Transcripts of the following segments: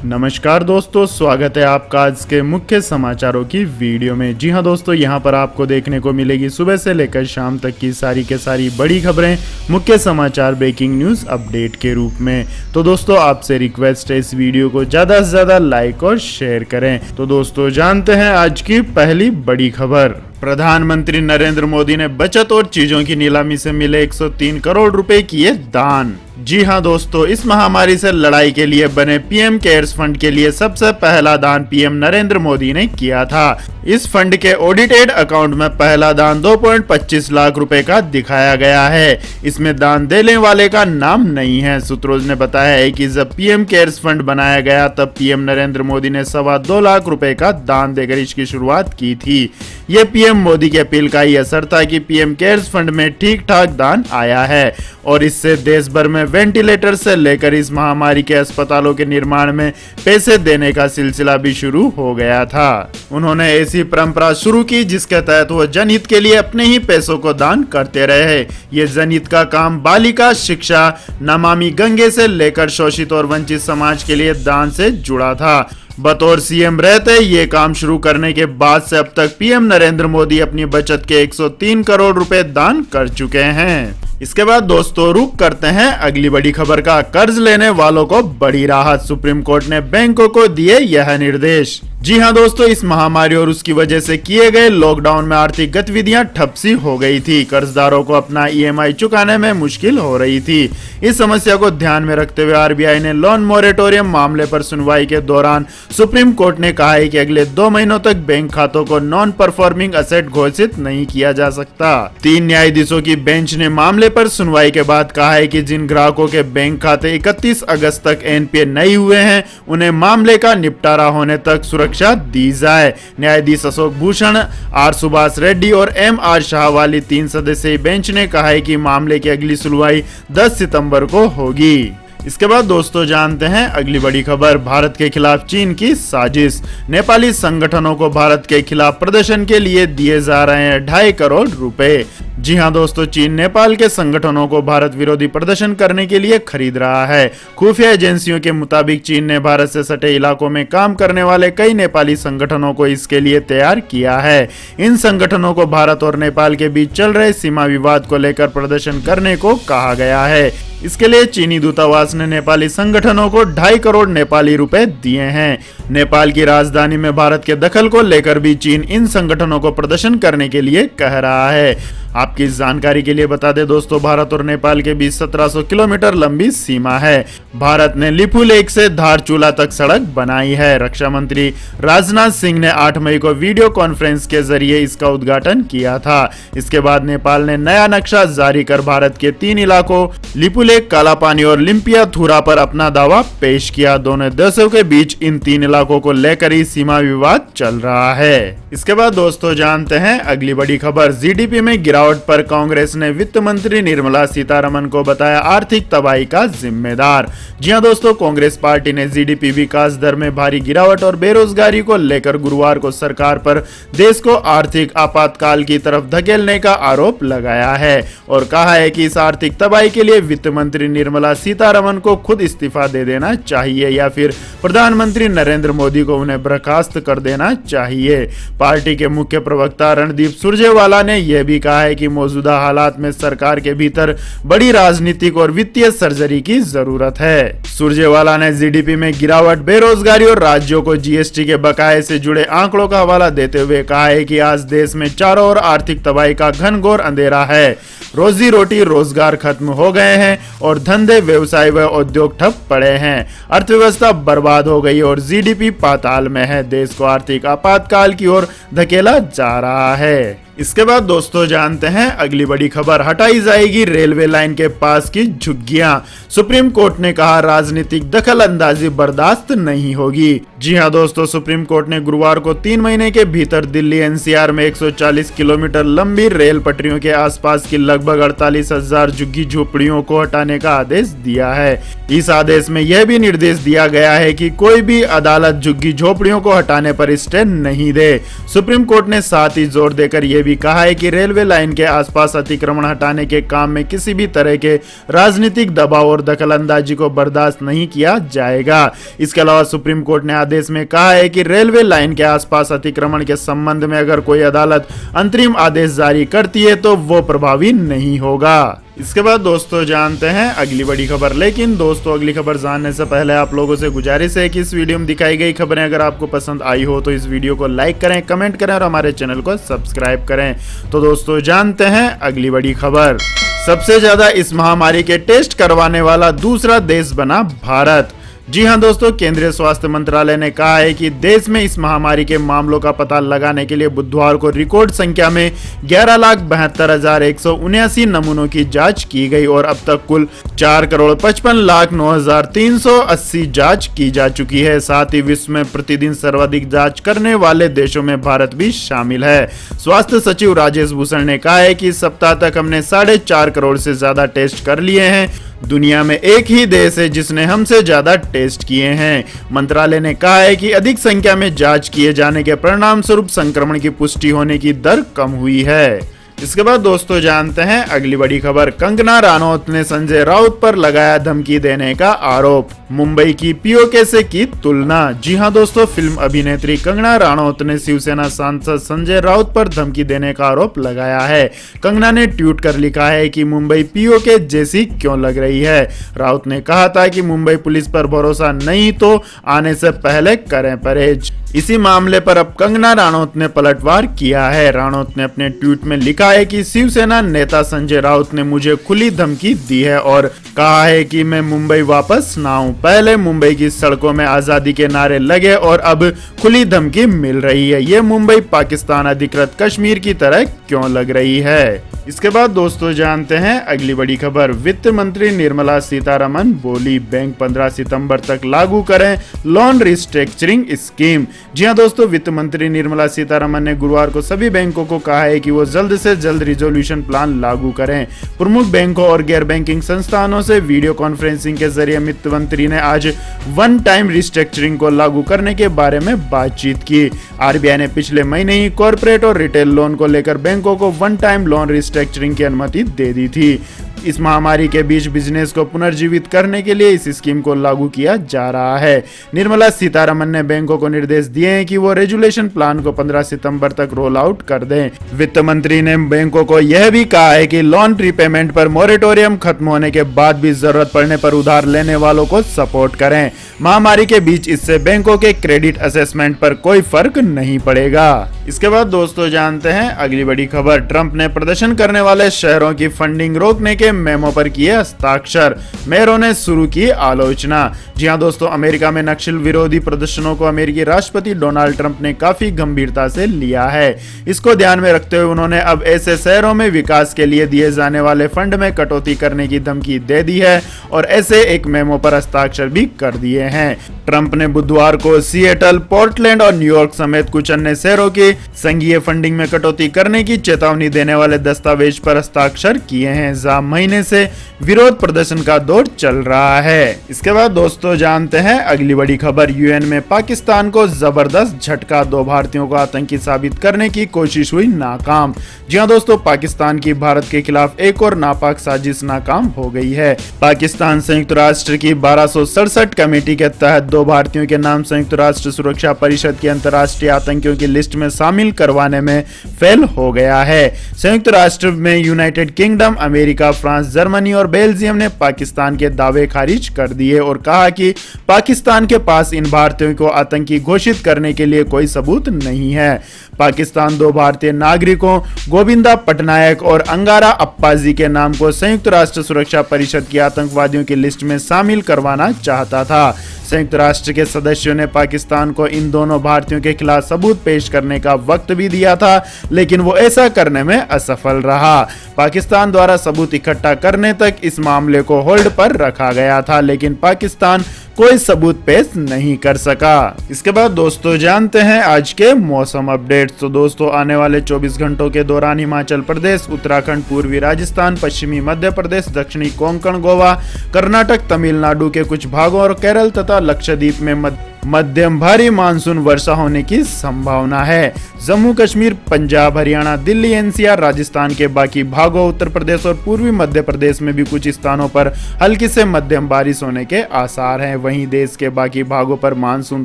नमस्कार दोस्तों, स्वागत है आपका आज के मुख्य समाचारों की वीडियो में। जी हां दोस्तों, यहां पर आपको देखने को मिलेगी सुबह से लेकर शाम तक की सारी के सारी बड़ी खबरें, मुख्य समाचार, ब्रेकिंग न्यूज़ अपडेट के रूप में। तो दोस्तों आपसे रिक्वेस्ट है इस वीडियो को ज़्यादा से ज़्यादा लाइक और शेयर करें। तो दोस्तों जानते हैं आज की पहली बड़ी खबर। प्रधानमंत्री नरेंद्र मोदी ने बचत और चीजों की नीलामी से मिले 103 करोड़ रुपए किए दान। जी हां दोस्तों, इस महामारी से लड़ाई के लिए बने पीएम केयर्स फंड के लिए सबसे पहला दान पीएम नरेंद्र मोदी ने किया था। इस फंड के ऑडिटेड अकाउंट में पहला दान 2.25 लाख रुपए का दिखाया गया है। इसमें दान देने वाले का नाम नहीं है। सूत्रों ने बताया है कि जब पीएम केयर्स फंड बनाया गया तब पीएम नरेंद्र मोदी ने 2.25 लाख रुपए का दान देकर इसकी शुरुआत की थी। ये पीएम मोदी की अपील का ही असर था कि पीएम केयर्स फंड में ठीक ठाक दान आया है और इससे देश भर में वेंटिलेटर से लेकर इस महामारी के अस्पतालों के निर्माण में पैसे देने का सिलसिला भी शुरू हो गया था। उन्होंने ऐसी परंपरा शुरू की जिसके तहत वो जनहित के लिए अपने ही पैसों को दान करते रहे। ये जनहित का काम बालिका शिक्षा, नमामि गंगे से लेकर शोषित और वंचित समाज के लिए दान से जुड़ा था। बतौर सीएम रहते ये काम शुरू करने के बाद से अब तक पीएम नरेंद्र मोदी अपनी बचत के 103 करोड़ रुपए दान कर चुके हैं। इसके बाद दोस्तों रुक करते हैं अगली बड़ी खबर का। कर्ज लेने वालों को बड़ी राहत, सुप्रीम कोर्ट ने बैंकों को दिए यह निर्देश। जी हां दोस्तों, इस महामारी और उसकी वजह से किए गए लॉकडाउन में आर्थिक गतिविधियां ठप सी हो गई थी। कर्जदारों को अपना ईएमआई चुकाने में मुश्किल हो रही थी। इस समस्या को ध्यान में रखते हुए आरबीआई ने लोन मोरेटोरियम मामले पर सुनवाई के दौरान सुप्रीम कोर्ट ने कहा है कि अगले 2 महीनों तक बैंक खातों को नॉन परफॉर्मिंग असेट घोषित नहीं किया जा सकता। 3 न्यायाधीशों की बेंच ने मामले पर सुनवाई के बाद कहा है कि जिन ग्राहकों के बैंक खाते 31 अगस्त तक एनपीए नहीं हुए हैं उन्हें मामले का निपटारा होने तक सुरक्षा दी जाए। न्यायाधीश अशोक भूषण, आर सुभाष रेड्डी और एम आर शाह वाली 3 सदस्यीय बेंच ने कहा है कि मामले की अगली सुनवाई 10 सितंबर को होगी। इसके बाद दोस्तों जानते हैं अगली बड़ी खबर। भारत के खिलाफ चीन की साजिश, नेपाली संगठनों को भारत के खिलाफ प्रदर्शन के लिए दिए जा रहे हैं 2.5 करोड़ रुपए। जी हां दोस्तों, चीन नेपाल के संगठनों को भारत विरोधी प्रदर्शन करने के लिए खरीद रहा है। खुफिया एजेंसियों के मुताबिक चीन ने भारत से सटे इलाकों में काम करने वाले कई नेपाली संगठनों को इसके लिए तैयार किया है। इन संगठनों को भारत और नेपाल के बीच चल रहे सीमा विवाद को लेकर प्रदर्शन करने को कहा गया है। इसके लिए चीनी दूतावास ने नेपाली संगठनों को 2.5 करोड़ नेपाली रुपए दिए हैं। नेपाल की राजधानी में भारत के दखल को लेकर भी चीन इन संगठनों को प्रदर्शन करने के लिए कह रहा है। आपकी जानकारी के लिए बता दें दोस्तों, भारत और नेपाल के बीच 1700 किलोमीटर लंबी सीमा है। भारत ने लिपू लेक से धारचूला तक सड़क बनाई है। रक्षा मंत्री राजनाथ सिंह ने 8 मई को वीडियो कॉन्फ्रेंस के जरिए इसका उद्घाटन किया था। इसके बाद नेपाल ने नया नक्शा जारी कर भारत के 3 इलाकों लिपू लेक, कालापानी और लिम्पियाथुरा पर अपना दावा पेश किया। दोनों देशों के बीच इन 3 इलाकों को लेकर ही सीमा विवाद चल रहा है। इसके बाद दोस्तों जानते हैं अगली बड़ी खबर। जीडीपी में गिरावट पर कांग्रेस ने वित्त मंत्री निर्मला सीतारमण को बताया आर्थिक तबाही का जिम्मेदार। जी हां दोस्तों, कांग्रेस पार्टी ने जीडीपी विकास दर में भारी गिरावट और बेरोजगारी को लेकर गुरुवार को सरकार पर देश को आर्थिक आपातकाल की तरफ धकेलने का आरोप लगाया है और कहा है कि इस आर्थिक तबाही के लिए वित्त मंत्री निर्मला सीतारमण को खुद इस्तीफा दे देना चाहिए या फिर प्रधानमंत्री नरेंद्र मोदी को उन्हें बर्खास्त कर देना चाहिए। पार्टी के मुख्य प्रवक्ता रणदीप सुरजेवाला ने यह भी कहा है कि मौजूदा हालात में सरकार के भीतर बड़ी राजनीतिक और वित्तीय सर्जरी की जरूरत है। सुरजेवाला ने जीडीपी में गिरावट, बेरोजगारी और राज्यों को जीएसटी के बकाये से जुड़े आंकड़ों का हवाला देते हुए कहा है कि आज देश में चारों ओर आर्थिक तबाही का घनघोर अंधेरा है। रोजी रोटी, रोजगार खत्म हो गए हैं और धंधे, व्यवसाय व उद्योग ठप पड़े हैं। अर्थव्यवस्था बर्बाद हो गई और जीडीपी पाताल में है। देश को आर्थिक आपातकाल की ओर धकेला जा रहा है। इसके बाद दोस्तों जानते हैं अगली बड़ी खबर। हटाई जाएगी रेलवे लाइन के पास की झुग्गियां, सुप्रीम कोर्ट ने कहा राजनीतिक दखल अंदाजी बर्दाश्त नहीं होगी। जी हां दोस्तों, सुप्रीम कोर्ट ने गुरुवार को 3 महीने के भीतर दिल्ली एनसीआर में 140 किलोमीटर लंबी रेल पटरियों के आसपास की लगभग 48,000 झुग्गी झोपड़ियों को हटाने का आदेश दिया है। इस आदेश में यह भी निर्देश दिया गया है कि कोई भी अदालत झुग्गी झोपड़ियों को हटाने पर स्टे नहीं दे। सुप्रीम कोर्ट ने साथ ही जोर देकर यह ये भी कहा है कि रेलवे लाइन के आसपास अतिक्रमण हटाने के काम में किसी भी तरह के राजनीतिक दबाव और दखलंदाजी को बर्दाश्त नहीं किया जाएगा। इसके अलावा सुप्रीम कोर्ट ने आदेश में कहा है कि रेलवे लाइन के आसपास अतिक्रमण के संबंध में अगर कोई अदालत अंतरिम आदेश जारी करती है तो वो प्रभावी नहीं होगा। इसके बाद दोस्तों जानते हैं अगली बड़ी खबर। लेकिन दोस्तों अगली खबर जानने से पहले आप लोगों से गुजारिश है कि इस वीडियो में दिखाई गई खबरें अगर आपको पसंद आई हो तो इस वीडियो को लाइक करें, कमेंट करें और हमारे चैनल को सब्सक्राइब करें। तो दोस्तों जानते हैं अगली बड़ी खबर। सबसे ज्यादा इस महामारी के टेस्ट करवाने वाला दूसरा देश बना भारत। जी हां दोस्तों, केंद्रीय स्वास्थ्य मंत्रालय ने कहा है कि देश में इस महामारी के मामलों का पता लगाने के लिए बुधवार को रिकॉर्ड संख्या में 11,72,179 नमूनों की जांच की गई और अब तक कुल 4,55,09,380 जांच की जा चुकी है। साथ ही विश्व में प्रतिदिन सर्वाधिक जांच करने वाले देशों में भारत भी शामिल है। स्वास्थ्य सचिव राजेश भूषण ने कहा है कि इस सप्ताह तक हमने 4.5 करोड़ से ज्यादा टेस्ट कर लिए हैं। दुनिया में एक ही देश है जिसने हमसे ज्यादा टेस्ट किए हैं। मंत्रालय ने कहा है कि अधिक संख्या में जांच किए जाने के परिणाम स्वरूप संक्रमण की पुष्टि होने की दर कम हुई है। इसके बाद दोस्तों जानते हैं अगली बड़ी खबर। कंगना रनौत ने संजय राउत पर लगाया धमकी देने का आरोप। मुंबई की पीओके से की तुलना। जी हां दोस्तों, फिल्म अभिनेत्री कंगना रनौत ने शिवसेना सांसद संजय राउत पर धमकी देने का आरोप लगाया है। कंगना ने ट्वीट कर लिखा है कि मुंबई पीओके जैसी क्यों लग रही है। राउत ने कहा था कि मुंबई पुलिस पर भरोसा नहीं तो आने से पहले करें परहेज। इसी मामले पर अब कंगना रनौत ने पलटवार किया है। रनौत ने अपने ट्वीट में लिखा है कि शिवसेना नेता संजय राउत ने मुझे खुली धमकी दी है और कहा है कि मैं मुंबई वापस ना आऊं। पहले मुंबई की सड़कों में आजादी के नारे लगे और अब खुली धमकी मिल रही है। ये मुंबई पाकिस्तान अधिकृत कश्मीर की तरह क्यों लग रही है। इसके बाद दोस्तों जानते हैं अगली बड़ी खबर। वित्त मंत्री निर्मला सीतारमन बोली, बैंक 15 सितंबर तक लागू करें लोन रिस्ट्रक्चरिंग स्कीम। जी हां दोस्तों, वित्त मंत्री निर्मला सीतारमन ने गुरुवार को सभी बैंकों को कहा है कि वो जल्द से जल्द रिजोल्यूशन प्लान लागू करें। प्रमुख बैंकों और गैर बैंकिंग संस्थानों से वीडियो कॉन्फ्रेंसिंग के जरिए वित्त मंत्री ने आज वन टाइम रिस्ट्रक्चरिंग को लागू करने के बारे में बातचीत की। आरबीआई ने पिछले महीने ही कॉर्पोरेट और रिटेल लोन को लेकर बैंकों को वन टाइम लोन रिस्ट्रक्चरिंग की अनुमति दे दी थी। इस महामारी के बीच बिजनेस को पुनर्जीवित करने के लिए इस स्कीम को लागू किया जा रहा है। निर्मला सीतारमन ने बैंकों को निर्देश दिए हैं कि वो रेजुलेशन प्लान को 15 सितंबर तक रोल आउट कर दें। वित्त मंत्री ने बैंकों को यह भी कहा है कि लोन प्रीपेमेंट पर मोरेटोरियम खत्म होने के बाद भी जरूरत पड़ने पर उधार लेने वालों को सपोर्ट करें। महामारी के बीच इससे बैंकों के क्रेडिट असेसमेंट पर कोई फर्क नहीं पड़ेगा। इसके बाद दोस्तों जानते हैं अगली बड़ी खबर। ट्रंप ने प्रदर्शन करने वाले शहरों की फंडिंग रोकने के मेमो पर किए हस्ताक्षर। मेयरों ने शुरू की आलोचना। जी हां दोस्तों, अमेरिका में नक्सल विरोधी प्रदर्शनों को अमेरिकी राष्ट्रपति डोनाल्ड ट्रंप ने काफी गंभीरता से लिया है। इसको ध्यान में रखते हुए उन्होंने अब ऐसे शहरों में विकास के लिए दिए जाने वाले फंड में कटौती करने की धमकी दे दी है और ऐसे एक मेमो पर हस्ताक्षर भी कर दिए हैं। ट्रंप ने बुधवार को सिएटल, पोर्टलैंड और न्यूयॉर्क समेत कुछ अन्य शहरों की संघीय फंडिंग में कटौती करने की चेतावनी देने वाले दस्तावेज पर हस्ताक्षर किए हैं, जहां महीने से विरोध प्रदर्शन का दौर चल रहा है। इसके बाद दोस्तों जानते हैं अगली बड़ी खबर। यूएन में पाकिस्तान को जबरदस्त झटका। 2 भारतीयों को आतंकी साबित करने की कोशिश हुई नाकाम। जी हां दोस्तों, पाकिस्तान की भारत के खिलाफ एक और नापाक साजिश नाकाम हो गई है। पाकिस्तान संयुक्त राष्ट्र की 1267 कमेटी के तहत 2 भारतीयों के नाम संयुक्त राष्ट्र सुरक्षा परिषद की अंतर्राष्ट्रीय आतंकियों की लिस्ट में शामिल करवाने में फेल हो गया है। संयुक्त राष्ट्र में United kingdom, America, France, Germany और बेल्जियम ने पाकिस्तान के दावे खारिज कर दिए और कहा कि पाकिस्तान के पास इन भारतीयों को आतंकी घोषित करने के लिए कोई सबूत नहीं है। पाकिस्तान 2 भारतीय नागरिकों गोविंदा पटनायक और अंगारा अप्पाजी के नाम को संयुक्त राष्ट्र सुरक्षा परिषद की आतंकवादियों की लिस्ट में शामिल करवाना चाहता था। संयुक्त राष्ट्र के सदस्यों ने पाकिस्तान को इन दोनों भारतीयों के खिलाफ सबूत पेश करने का वक्त भी दिया था, लेकिन वो ऐसा करने में असफल रहा। पाकिस्तान द्वारा सबूत इकट्ठा करने तक इस मामले को होल्ड पर रखा गया था, लेकिन पाकिस्तान कोई सबूत पेश नहीं कर सका। इसके बाद दोस्तों जानते हैं आज के मौसम अपडेट्स। तो दोस्तों आने वाले 24 घंटों के दौरान हिमाचल प्रदेश, उत्तराखंड, पूर्वी राजस्थान, पश्चिमी मध्य प्रदेश, दक्षिणी कोंकण, गोवा, कर्नाटक, तमिलनाडु के कुछ भागों और केरल तथा लक्षद्वीप में मध्यम भारी मानसून वर्षा होने की संभावना है। जम्मू कश्मीर, पंजाब, हरियाणा, दिल्ली, एनसीआर, राजस्थान के बाकी भागों, उत्तर प्रदेश और पूर्वी मध्य प्रदेश में भी कुछ स्थानों पर हल्की से मध्यम बारिश होने के आसार हैं। वहीं देश के बाकी भागों पर मानसून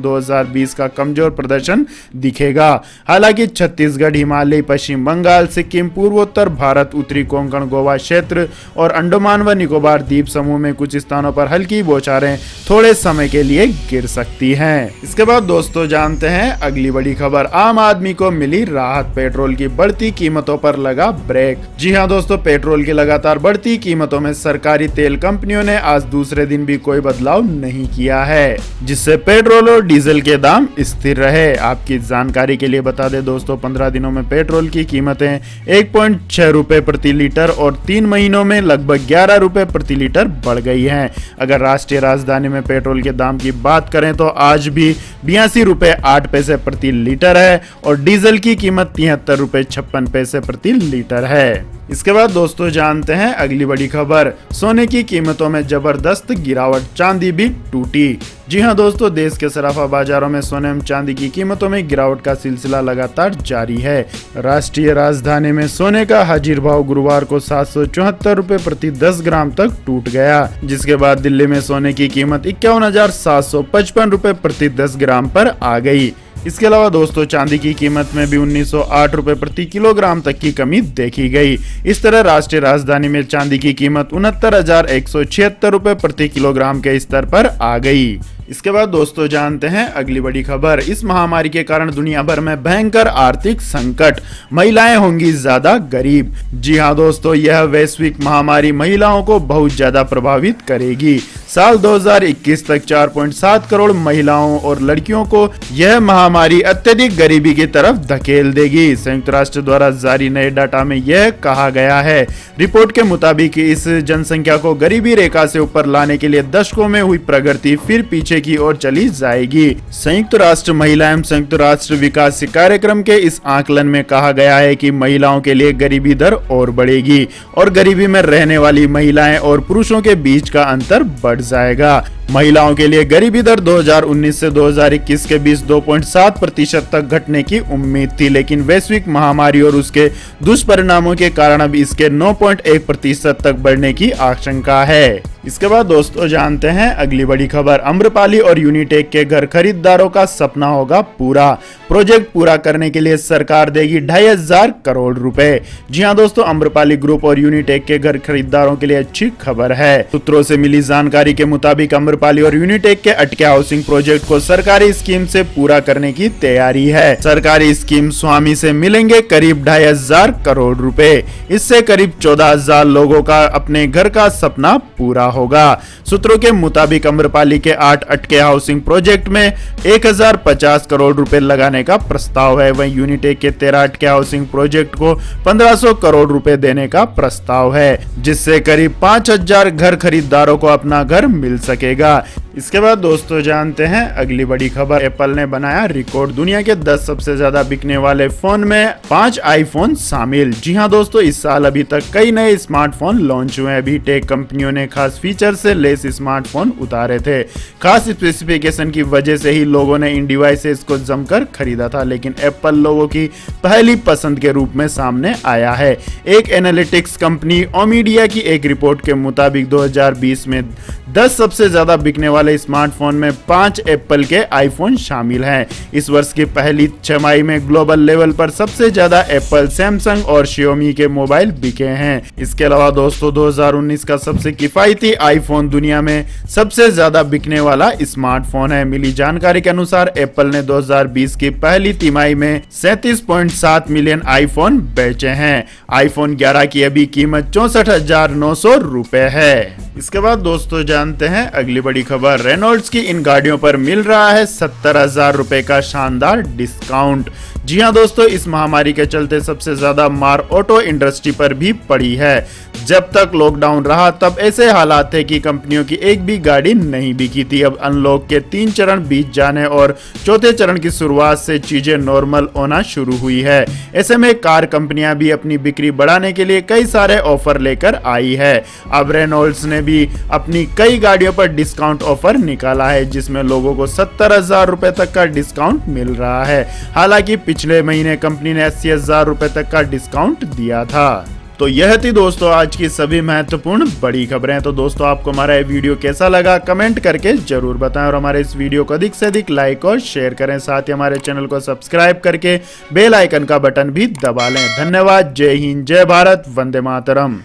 2020 का कमजोर प्रदर्शन दिखेगा। हालांकि छत्तीसगढ़, हिमालय, पश्चिम बंगाल, सिक्किम, पूर्वोत्तर भारत, उत्तरी कोंकण, गोवा क्षेत्र और अंडमान व निकोबार द्वीप समूह में कुछ स्थानों पर हल्की बौछारें थोड़े समय के लिए गिर सकती हैं। इसके बाद दोस्तों जानते हैं अगली बड़ी खबर। आम आदमी को मिली राहत, पेट्रोल की बढ़ती कीमतों पर लगा ब्रेक। जी हां दोस्तों, पेट्रोल की लगातार बढ़ती कीमतों में सरकारी तेल कंपनियों ने आज दूसरे दिन भी कोई बदलाव नहीं किया है, जिससे पेट्रोल और डीजल के दाम स्थिर रहे। आपकी जानकारी के लिए बता दें दोस्तों, 15 दिनों में पेट्रोल की कीमतें 1.6 रुपए प्रति लीटर और 3 महीनों में लगभग 11 रुपए प्रति लीटर बढ़ गई है। अगर राष्ट्रीय राजधानी में पेट्रोल के दाम की बात करें तो आज भी 82 रुपए 8 पैसे प्रति लीटर है और डीजल की कीमत 73 रुपए 56 पैसे प्रति लीटर है। इसके बाद दोस्तों जानते हैं अगली बड़ी खबर। सोने की कीमतों में जबरदस्त गिरावट, चांदी भी टूटी। जी हां दोस्तों, देश के सराफा बाजारों में सोने एवं चांदी की कीमतों में गिरावट का सिलसिला लगातार जारी है। राष्ट्रीय राजधानी में सोने का हाजिर भाव गुरुवार को 774 रुपए प्रति 10 ग्राम तक टूट गया, जिसके बाद दिल्ली में सोने की कीमत 51,755 रुपए प्रति 10 ग्राम पर आ गई। इसके अलावा दोस्तों चांदी की कीमत में भी 1908 रुपए प्रति किलोग्राम तक की कमी देखी गई। इस तरह राष्ट्रीय राजधानी में चांदी की कीमत 69,176 रुपए प्रति किलोग्राम के स्तर पर आ गई। इसके बाद दोस्तों जानते हैं अगली बड़ी खबर। इस महामारी के कारण दुनिया भर में भयंकर आर्थिक संकट, महिलाएं होंगी ज्यादा गरीब। जी हां दोस्तों, यह वैश्विक महामारी महिलाओं को बहुत ज्यादा प्रभावित करेगी। साल 2021 तक 4.7 करोड़ महिलाओं और लड़कियों को यह महामारी अत्यधिक गरीबी की तरफ धकेल देगी। संयुक्त राष्ट्र द्वारा जारी नए डाटा में यह कहा गया है। रिपोर्ट के मुताबिक इस जनसंख्या को गरीबी रेखा से ऊपर लाने के लिए दशकों में हुई प्रगति फिर पीछे की ओर चली जाएगी। संयुक्त राष्ट्र महिला एवं संयुक्त राष्ट्र विकास कार्यक्रम के इस आकलन में कहा गया है कि महिलाओं के लिए गरीबी दर और बढ़ेगी और गरीबी में रहने वाली महिलाएं और पुरुषों के बीच का अंतर बढ़ जाएगा। महिलाओं के लिए गरीबी दर 2019 से 2021 के बीच 2.7% तक घटने की उम्मीद थी, लेकिन वैश्विक महामारी और उसके दुष्परिणामों के कारण अब इसके 9.1% तक बढ़ने की आशंका है। इसके बाद दोस्तों जानते हैं अगली बड़ी खबर। आम्रपाली और यूनिटेक के घर खरीदारों का सपना होगा पूरा। प्रोजेक्ट पूरा करने के लिए सरकार देगी 2,500 करोड़ रुपए। जी हां दोस्तों, आम्रपाली ग्रुप और यूनिटेक के घर खरीदारों के लिए अच्छी खबर है। सूत्रों से मिली जानकारी के मुताबिक आम्रपाली और यूनिटेक के अटके हाउसिंग प्रोजेक्ट को सरकारी स्कीम से पूरा करने की तैयारी है। सरकारी स्कीम स्वामी से मिलेंगे करीब 2,500 करोड़ रुपए। इससे करीब 14,000 लोगों का अपने घर का सपना पूरा होगा। सूत्रों के मुताबिक आम्रपाली के 8 अटके हाउसिंग प्रोजेक्ट में 1,050 करोड़ रुपए लगाने का प्रस्ताव है। वहीं यूनिटेक के 13 अटके हाउसिंग प्रोजेक्ट को 1,500 करोड़ रुपए देने का प्रस्ताव है, जिससे करीब 5,000 घर खरीदारों को अपना घर मिल सकेगा। इसके बाद दोस्तों जानते हैं अगली बड़ी खबर। एप्पल ने बनाया रिकॉर्ड, दुनिया के 10 सबसे ज्यादा बिकने वाले फोन में 5 आईफोन शामिल। जी हां दोस्तों, इस साल अभी तक कई नए स्मार्टफोन लॉन्च हुए हैं। अभी टेक कंपनियों ने खास फीचर से लेस स्मार्टफोन उतारे थे। खास स्पेसिफिकेशन की वजह से ही लोगों ने इन डिवाइसेस को जमकर खरीदा था, लेकिन एप्पल लोगों की पहली पसंद के रूप में सामने आया है। एक एनालिटिक्स कंपनी ओमीडिया की एक रिपोर्ट के मुताबिक 2020 में 10 सबसे ज्यादा बिकने वाले स्मार्टफोन में 5 एप्पल के आईफोन शामिल हैं। इस वर्ष की पहली छमाही में ग्लोबल लेवल पर सबसे ज्यादा एप्पल, सैमसंग और शियोमी के मोबाइल बिके हैं। इसके अलावा दोस्तों 2019 का सबसे किफायती आईफोन दुनिया में सबसे ज्यादा बिकने वाला स्मार्टफोन है। मिली जानकारी के अनुसार एप्पल ने 2020 की पहली तिमाही में 37.7 मिलियन आईफोन बेचे हैं। आईफोन 11 की अभी कीमत 64,900 रुपए है। इसके बाद दोस्तों जानते हैं अगली बड़ी खबर। रेनॉल्ड्स की इन गाड़ियों पर मिल रहा है 70,000 रुपए का शानदार डिस्काउंट। जी हां दोस्तों, इस महामारी के चलते सबसे ज्यादा मार ऑटो इंडस्ट्री पर भी पड़ी है। जब तक लॉकडाउन रहा तब ऐसे हालात थे कि कंपनियों की एक भी गाड़ी नहीं बिकी थी। अब अनलॉक के 3 चरण बीत जाने और चौथे चरण की शुरुआत से चीजें नॉर्मल होना शुरू हुई है। ऐसे में कार कंपनियां भी अपनी बिक्री बढ़ाने के लिए कई सारे ऑफर लेकर आई है। अब रेनॉल्ड्स ने भी अपनी कई गाड़ियों पर डिस्काउंट ऑफर निकाला है, जिसमें लोगों को 70,000 रुपए तक का डिस्काउंट मिल रहा है। हालांकि पिछले महीने कंपनी ने 80,000 रुपए तक का डिस्काउंट दिया था। तो यह थी दोस्तों आज की सभी महत्वपूर्ण बड़ी खबरें। तो दोस्तों आपको हमारा ये वीडियो कैसा लगा कमेंट करके जरूर बताएं और हमारे इस वीडियो को अधिक से अधिक लाइक और शेयर करें। साथ ही हमारे चैनल को सब्सक्राइब करके बेल आइकन का बटन भी दबा लें। धन्यवाद। जय हिंद, जय भारत, वंदे मातरम।